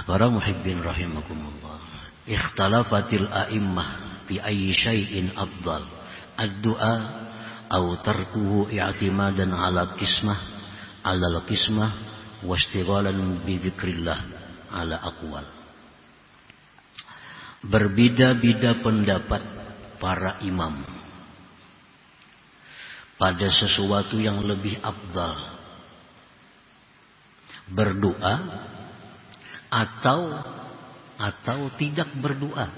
Para muhibbin rahimakumullah. Ikhtalafatil a'immah fi ayyi syai'in afdal. Ad-du'a aw tarkuhu i'timadan 'ala al-qismah wa istighalan bi dzikrillah 'ala aqwal. Berbeda-beda pendapat para imam pada sesuatu yang lebih afdal. Berdoa atau tidak berdoa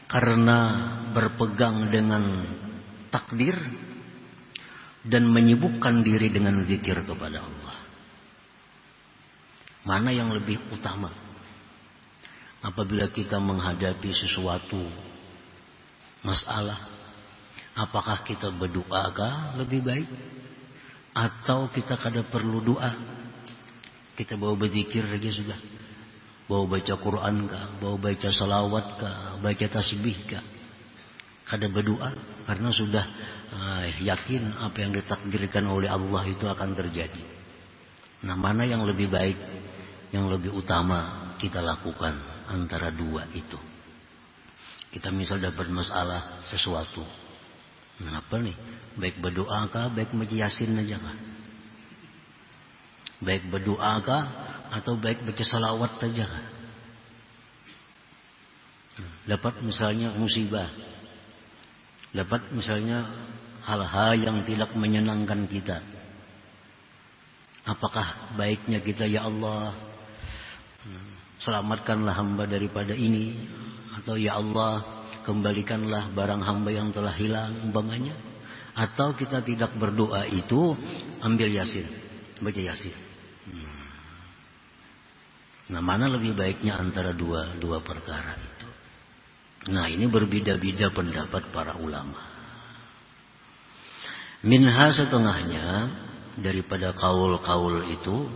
karena berpegang dengan takdir dan menyibukkan diri dengan zikir kepada Allah. Mana yang lebih utama apabila kita menghadapi sesuatu masalah? Apakah kita berdoa kah lebih baik atau kita kada perlu doa? Kita bawa berzikir saja sudah. Bawa baca Quran kah, bawa baca salawat kah, baca tasbih kah. Kada berdoa karena sudah yakin apa yang ditakdirkan oleh Allah itu akan terjadi. Nah, mana yang lebih baik, yang lebih utama kita lakukan antara dua itu? Kita misal dapat masalah sesuatu. Nah, apa nih? Baik berdoa kah, baik baca Yasin aja kah? Baik berdoa kah atau baik baca salawat saja kah? Dapat misalnya musibah, dapat misalnya hal-hal yang tidak menyenangkan kita. Apakah baiknya kita, ya Allah, selamatkanlah hamba daripada ini, atau ya Allah, kembalikanlah barang hamba yang telah hilang umpamanya? Atau kita tidak berdoa itu ambil Yasin, baca Yasin. Nah, mana lebih baiknya antara dua perkara itu? Nah, ini berbeda-beda pendapat para ulama. Minha setengahnya daripada kaul-kaul itu,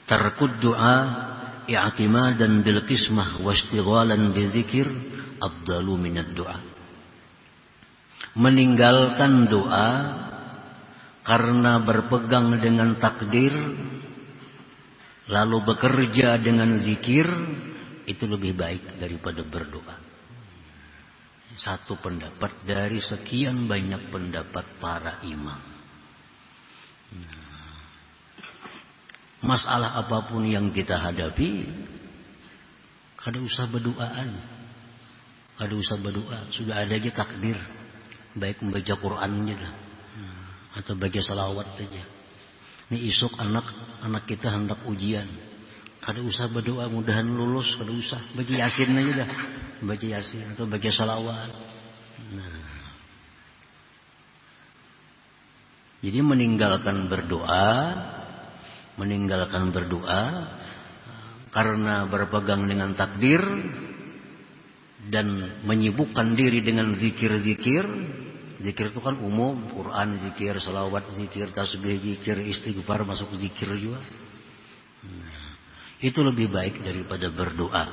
tarkud doa i'timadan bil qismah wa istighalan bi dzikir afdalu minad doa. Meninggalkan doa karena berpegang dengan takdir lalu bekerja dengan zikir itu lebih baik daripada berdoa. Satu pendapat dari sekian banyak pendapat para imam. Masalah apapun yang kita hadapi, kada usah berdoaan, kada usah berdoa, sudah ada aja takdir. Baik membaca Qurannya lah, atau baca salawat saja. Ini esok anak kita hendak ujian, kada usah berdoa mudahan lulus, kada usah, baca Yasin aja dah, baca Yasin atau baca salawat. Nah, jadi meninggalkan berdoa karena berpegang dengan takdir dan menyibukkan diri dengan zikir-zikir. Zikir itu kan umum, Quran zikir, salawat zikir, tasbih zikir, istighfar masuk zikir juga. Itu lebih baik daripada berdoa.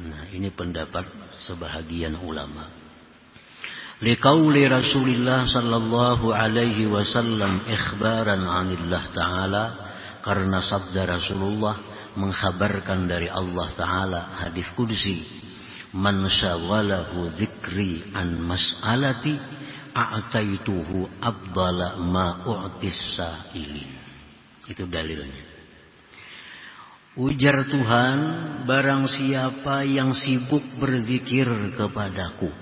Nah, ini pendapat sebahagian ulama. Liqauli Rasulillah sallallahu alaihi wasallam ikhbaran 'anillah ta'ala, karena sabda Rasulullah mengkhabarkan dari Allah Ta'ala, hadis qudsi, man syawalahu dzikri an mas'alati a'taituhu afdala ma u'tis sa'ilin. Itu dalilnya. Ujar Tuhan, barang siapa yang sibuk berzikir kepadaku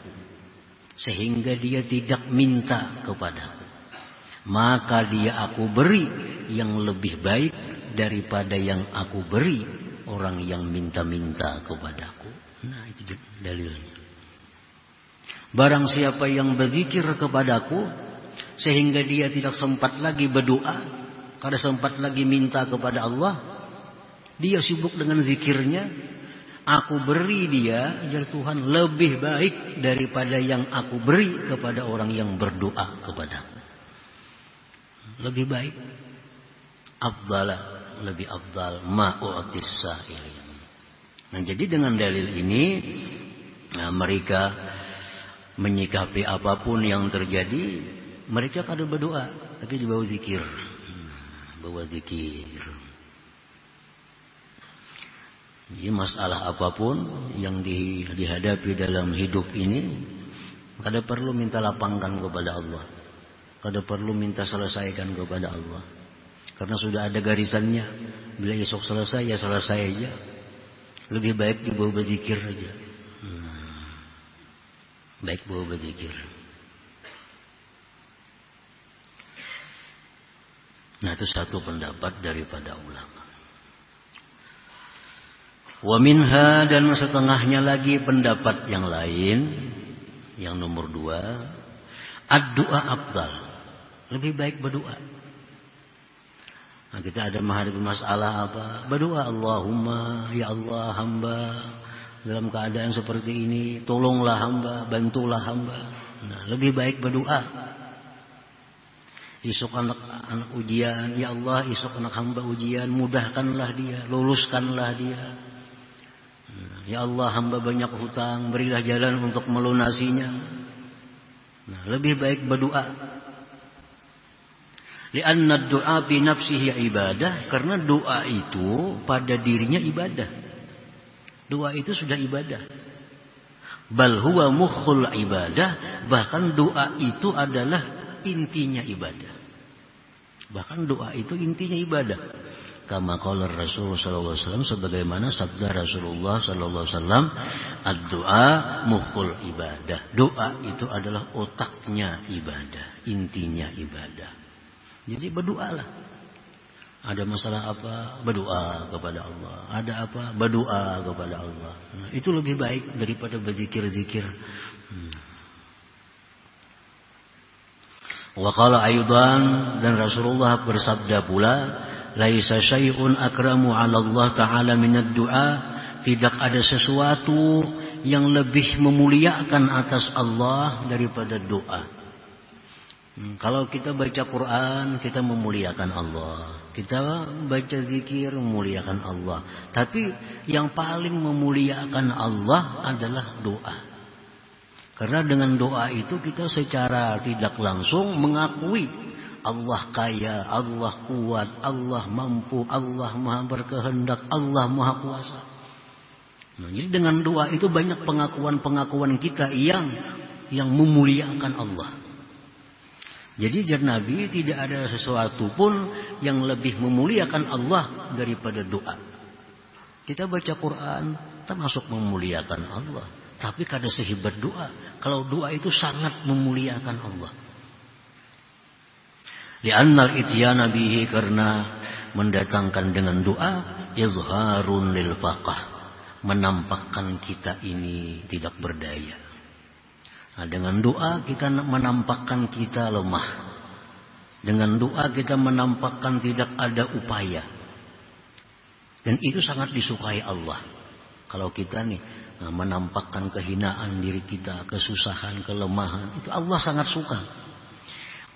sehingga dia tidak minta kepadaku, maka dia aku beri yang lebih baik daripada yang aku beri orang yang minta-minta kepadaku. Nah, itu dalilnya. Barang siapa yang berzikir kepadaku sehingga dia tidak sempat lagi berdoa, kada sempat lagi minta kepada Allah, dia sibuk dengan zikirnya, aku beri dia, ajar Tuhan, lebih baik daripada yang aku beri kepada orang yang berdoa kepadaku. Lebih baik, afdala, lebih afdal ma'u'tis sa'ilin. Nah, jadi dengan dalil ini, nah, mereka menyikapi apapun yang terjadi, mereka kada berdoa, tapi dibawa zikir. Bawa zikir. Jadi masalah apapun yang dihadapi dalam hidup ini, kada perlu minta lapangkan kepada Allah, kada perlu minta selesaikan kepada Allah, karena sudah ada garisannya. Bila esok selesai ya selesai aja. Lebih baik dibawa berzikir aja. Baik bawa berzikir. Nah, itu satu pendapat daripada ulama. Wa minha, dan setengahnya lagi pendapat yang lain, yang nomor 2, ad-du'a afdal. Lebih baik berdoa. Nah, kita ada menghadapi masalah apa? Berdoa, Allahumma, ya Allah, hamba dalam keadaan seperti ini, tolonglah hamba, bantulah hamba. Nah, lebih baik berdoa. Isuk anak ujian, ya Allah, isuk anak hamba ujian, mudahkanlah dia, luluskanlah dia. Ya Allah, hamba banyak hutang, berilah jalan untuk melunasinya. Nah, lebih baik berdoa. Li'anna ad-du'a bi nafsihi ibadah, karena doa itu pada dirinya ibadah. Doa itu sudah ibadah. Bal huwa mukhul ibadah, bahkan doa itu adalah intinya ibadah. Bahkan doa itu intinya ibadah. Kama qala Rasul sallallahu alaihi wasallam, sebagaimana sabda Rasulullah sallallahu alaihi wasallam, ad-du'a mukhul ibadah. Doa itu adalah otaknya ibadah, intinya ibadah. Jadi berdoalah. Ada masalah apa? Berdoa kepada Allah. Ada apa? Berdoa kepada Allah. Nah, itu lebih baik daripada berzikir-zikir. Wa qala aidan, dan Rasulullah bersabda pula, laisa syai'un akramu 'ala Allah taala minad du'a, tidak ada sesuatu yang lebih memuliakan atas Allah daripada doa. Kalau kita baca Quran, kita memuliakan Allah. Kita baca zikir, memuliakan Allah. Tapi yang paling memuliakan Allah adalah doa. Karena dengan doa itu kita secara tidak langsung mengakui Allah kaya, Allah kuat, Allah mampu, Allah maha berkehendak, Allah maha kuasa. Nah, jadi dengan doa itu banyak pengakuan-pengakuan kita yang memuliakan Allah. Jadi Nabi tidak ada sesuatu pun yang lebih memuliakan Allah daripada doa. Kita baca Quran termasuk memuliakan Allah. Tapi kada sehebat doa. Kalau doa itu sangat memuliakan Allah. Li'annal ityana bihi, karena mendatangkan dengan doa izharun lil faqah, menampakkan kita ini tidak berdaya. Nah, dengan doa kita menampakkan kita lemah. Dengan doa kita menampakkan tidak ada upaya. Dan itu sangat disukai Allah. Kalau kita menampakkan kehinaan diri kita, kesusahan, kelemahan, itu Allah sangat suka.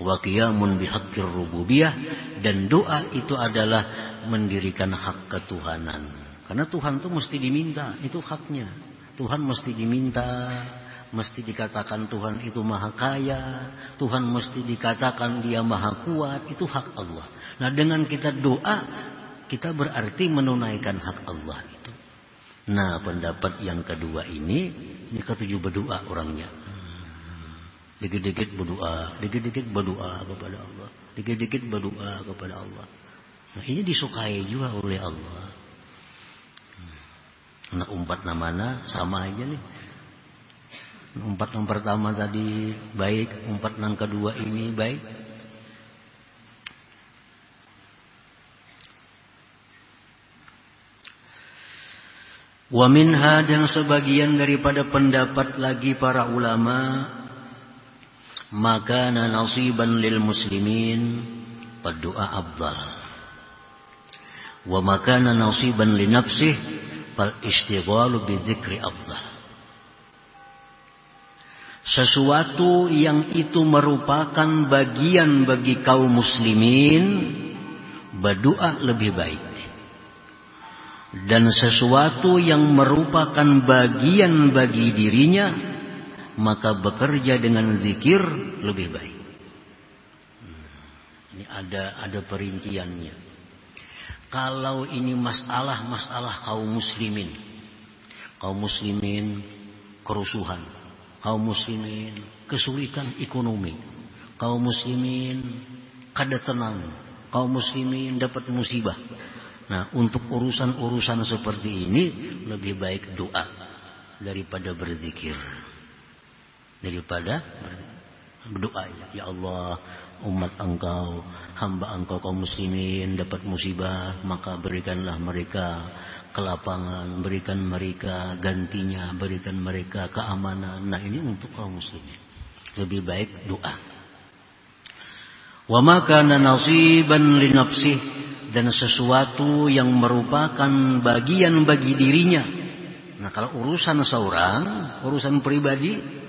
Wa qiyamun bihaqqir rububiyah, dan doa itu adalah mendirikan hak ketuhanan. Karena Tuhan itu mesti diminta, itu haknya. Tuhan mesti diminta. Mesti dikatakan Tuhan itu maha kaya, Tuhan mesti dikatakan dia maha kuat, itu hak Allah. Nah, dengan kita doa, kita berarti menunaikan hak Allah itu. Nah, pendapat yang kedua ini ketujuh berdoa orangnya. Dikit-dikit berdoa, dikit-dikit berdoa kepada Allah, dikit-dikit berdoa kepada Allah. Nah, ini disukai juga oleh Allah. Nah, umpat namanya sama aja nih. Umpat yang pertama tadi baik, umpat yang kedua ini baik. Wa minha, dan sebagian daripada pendapat lagi para ulama, maka nasiban lil muslimin berdoa afdal. Wa maka nasiban li nafsih fal istighalu bi dzikri afdal. Sesuatu yang itu merupakan bagian bagi kaum muslimin, berdoa lebih baik. Dan sesuatu yang merupakan bagian bagi dirinya, maka bekerja dengan zikir lebih baik. Ini ada perinciannya. Kalau ini masalah kaum muslimin kerusuhan, kaum muslimin kesulitan ekonomi, kaum muslimin kada tenang, kaum muslimin dapat musibah. Nah, untuk urusan-urusan seperti ini lebih baik doa daripada berzikir. Daripada berdoa, ya Allah, umat Engkau, hamba Engkau kaum muslimin dapat musibah, maka berikanlah mereka kelapangan, berikan mereka gantinya, berikan mereka keamanan. Nah, ini untuk kaum muslimin. Lebih baik doa. Wa ma kana nasiban li nafsih, dan sesuatu yang merupakan bagian bagi dirinya. Nah, kalau urusan seorang, urusan pribadi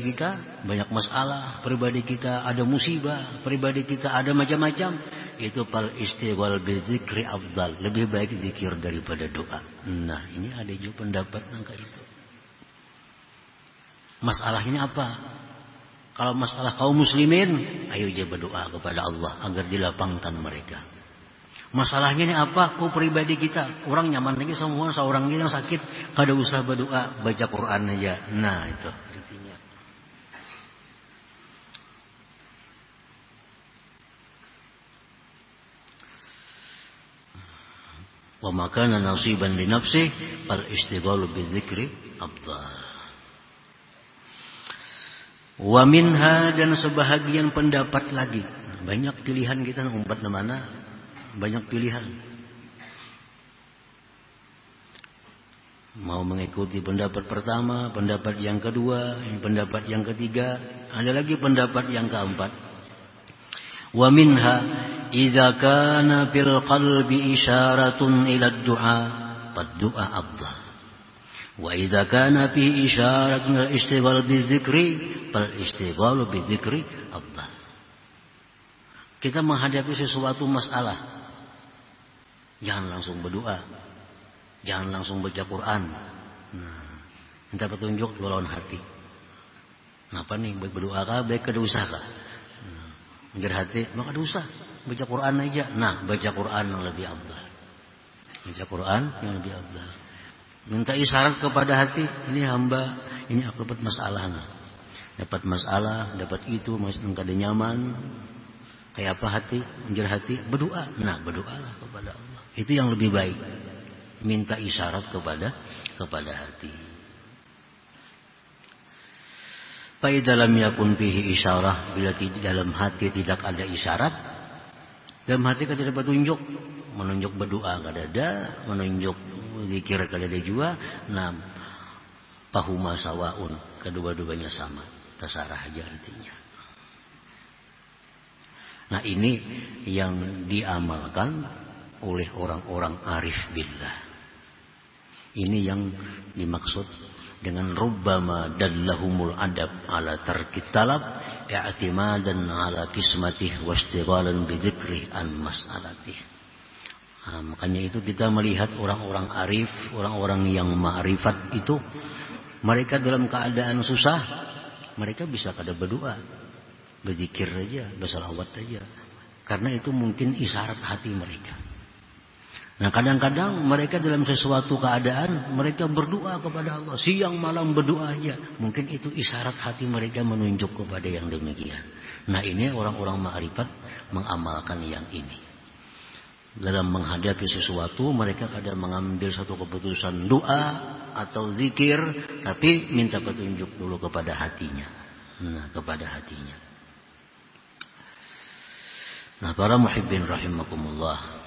kita banyak masalah, pribadi kita ada musibah, pribadi kita ada macam-macam, itu fal istighfar bizikri afdal, lebih baik zikir daripada doa. Nah, ini ada juga pendapat angka itu. Masalahnya apa? Kalau masalah kaum muslimin, ayo aja berdoa kepada Allah agar dilapangkan mereka. Masalahnya ini apa? Pribadi kita, orang nyaman lagi semua, seorang yang sakit, kada usah berdoa, baca Quran aja. Nah, itu artinya. Wa makana nasiban li nafsi fal istighalu bidzikri afdal. Wa minha, dan sebahagian pendapat lagi. Banyak pilihan kita umpat mana, banyak pilihan. Mau mengikuti pendapat pertama, pendapat yang kedua, pendapat yang ketiga, ada lagi pendapat yang keempat. Wa minha idza kana fil qalbi isyaratun ila ad-du'a fad-du'a afdal. Wa idza kana fi isyaratun ila istighfar bizikri fal istighfar bizikri afdal. Kita menghadapi sesuatu masalah, jangan langsung berdoa, jangan langsung baca Quran. Nah, minta petunjuk lawan hati. Kenapa nih, baik berdoa kah, baik kada usah kah? Ngir hati, maka kada usah, baca Quran aja. Nah, baca Quran yang lebih afdal. Baca Quran yang lebih afdal. Minta isyarat kepada hati, ini hamba, ini aku dapat masalah. Dapat masalah, dapat itu, masih kada nyaman. Kayak apa hati? Ngir hati, berdoa. Nah, berdoalah kepada Allah. Itu yang lebih baik. Minta isyarat kepada hati. Fa dalam yakun fihi isyarah, bila di dalam hati tidak ada isyarat, dalam hati kada ada petunjuk, menunjuk berdoa kada ada, menunjuk zikir kada ada juga. Nah, pahuma sawaun, kedua-duanya sama, terserah aja artinya. Nah, ini yang diamalkan oleh orang-orang arif billah. Ini yang dimaksud dengan rubbama dallahumul adab ala tarkit talab i'timadan ala kismatih wastighalan bidzikri an mas'alatih. Nah, makanya itu kita melihat orang-orang arif, orang-orang yang ma'rifat itu, mereka dalam keadaan susah, mereka bisa kada berdoa, berzikir aja, bersalawat aja, karena itu mungkin isyarat hati mereka. Nah, kadang-kadang mereka dalam sesuatu keadaan mereka berdoa kepada Allah, siang malam berdoa aja, mungkin itu isyarat hati mereka menunjuk kepada yang demikian. Nah, ini orang-orang ma'rifat mengamalkan yang ini. Dalam menghadapi sesuatu mereka kadang mengambil satu keputusan doa atau zikir, tapi minta petunjuk dulu kepada hatinya. Nah, kepada hatinya. Nah, para muhibbin rahimakumullah,